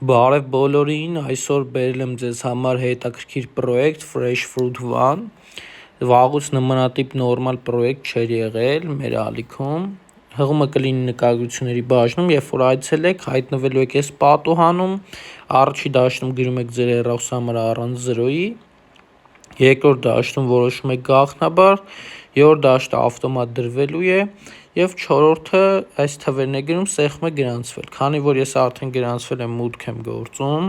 Բարև բոլորին, այսօր բերել եմ ձեզ համար հետաքրքիր պրոյեկտ Fresh Fruit One, վաղուց նմանատիպ նորմալ պրոյեկտ չէր եղել մեր ալիքում, հղումը կլինի նկարագրությունների բաժնում, երբ որ այցելեք, հայտնվելու եք այս պատուհանում, առաջի դաշտում գրում եք ձեր հեռախոսահամարը առանց 0-ի, երկրորդ դաշտում որոշում եք գաղտնաբար, երրորդ դաշտը ավտոմատ դրվելու է և չորրորդը այս թվերն է գրում սեղմը գրանցվել, քանի որ ես արդեն գրանցվել եմ մուտք եմ գործում,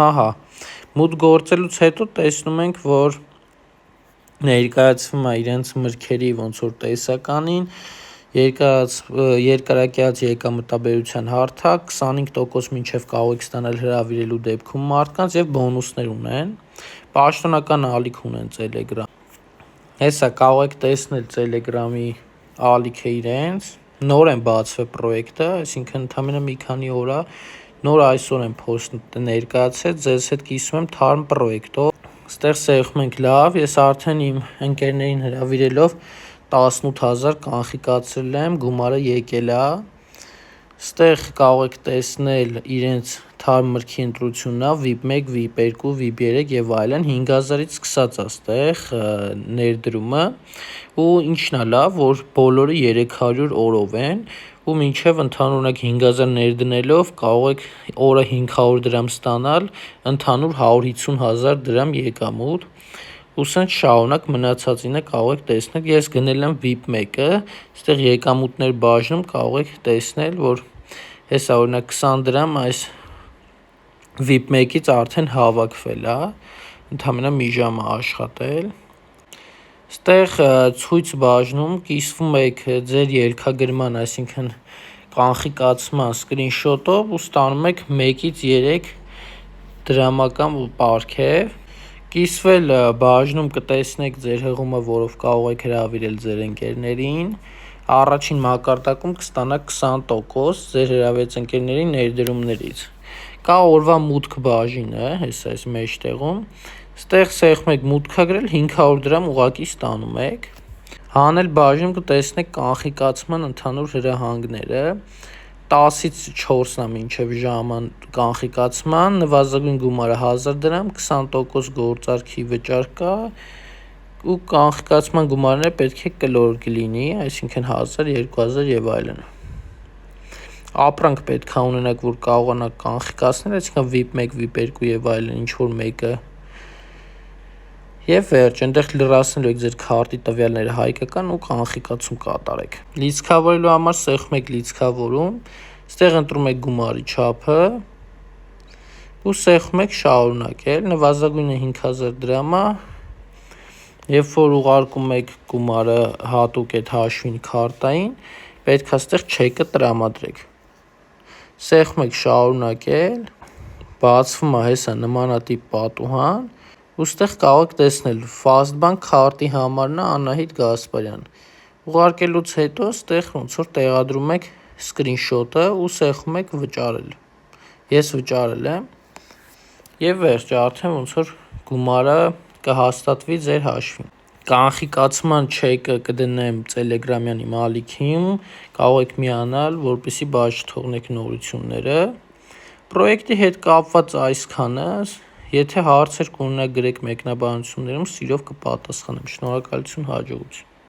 ահա, մուտք գործելուց հետո տեսնում ենք, որ ներկայացվում է իրենց մրգերի ոնց որ տեսականին, երկարակյաց եկամտաբերության հարթակ, 25% մինչև կարող եք ստանալ հրավիրելու դեպքում մարդկանց և բոնուսներ ունեն, պաշտոնական ալիք ունեն Telegram, հեսա կարող եք տեսնել Telegram-ի ալիքը իրենց, նոր են բացվել պրոյեկտը, այսինքն ընդամենը մի քանի օր է, նոր այսօր են post ներկայացրել, ձեզ հետ կիսում եմ թարմ պրոյեկտով, ստեղ սեղմում ենք լավ, ես արդեն իմ ընկերներին հրավիրելով 18,000 կանխիկացրել եմ, գումարը եկել է, ստեղ կարող եք տեսնել իրենց թարմ մրգի ընտրությունն է, VIP 1, VIP 2, VIP 3 և այլն, 5,000-ից սկսած է ստեղ ներդրումը ու ինչն է լավ, որ բոլորը 300 օրով են ու մինչև ընդհանուր 5,000 ներդնելով կարող եք օրը 500 դրամ ստանալ, ընդհանուր 150,000 դրամ եկամուտ ու սենց շարունակ մնացածինը կարող եք տեսնել, ես գնել եմ VIP 1-ը, ստեղ եկամուտներ բաժնում կարող եք տեսնել, որ հեսա օրինակ 20 դրամ այս VIP 1-ից արդեն հավաքվել է, ընդամենը մի ժամ է աշխատել, ստեղ ցույց բաժնում կիսվում եք ձեր ելքագրման, այսինքն կանխիկացման սկրինշոտով ու ստանում եք 1-ից 3 դրամական պարգև, կիսվել բաժնում կտեսնեք ձեր հղումը, որով կարող եք հրավիրել ձեր ընկերներին, առաջին մակարդակում կստանաք 20% ձեր հրավիրած ընկերների ներդրումներից, կա օրվա մուտք բաժինը, հեսա այս մեջտեղում, ստեղ սեղմում եք մուտքագրել 500 դրամ ուղղակի ստանում եք, հանել բաժնում կտեսնեք կանխիկացման ընդհանուր հրահանգները, 10-ից 4-ն է մինչև ժաման կանխիկացման, նվազագույն գումարը 1000 դրամ, 20% գործարքի վճար կա ու կանխիկացման գումարները պետք է կլոր լինի, այսինքն 1000, 2000 և այլն, ապրանք պետք է ունենաք, որ կարողանաք կանխիկացնել, այսինքն VIP 1, VIP 2 և այլն ինչ-որ մեկը և վերջ, այնտեղ լրացնելու եք ձեր քարտի տվյալները հայկական ու կանխիկացում կատարեք, լիցքավորելու համար սեղմում եք լիցքավորում, ստեղ ընտրում եք գումարի չափը ու սեղմում եք շարունակել, նվազագույնը 5000 դրամ է, երբ որ ուղարկում եք գումարը հատուկ այդ հաշվին քարտային, պետք է ստեղ չեկը տրամադրեք, սեղմում եք շարունակել, բացվում է հեսա նմանատիպ պատուհան ու ստեղ կարող եք տեսնել Fastbank քարտի համարն է Անահիտ Գասպարյան, ուղարկելուց հետո ստեղ ոնց որ տեղադրում եք սկրինշոտը ու սեղմում եք վճարել, ես վճարել եմ և վերջ, արդեն ոնց որ գումարը կհաստատվի ձեր հաշվին, կանխիկացման չեկը կդնեմ Telegram-յան իմ ալիքին, կարող եք միանալ, որպեսզի բաց չթողնեք նորությունները, պրոյեկտի հետ կապված այսքանը, եթե հարցեր կունենաք գրեք մեկնաբանություններում, սիրով կպատասխանեմ, շնորհակալություն, հաջողություն։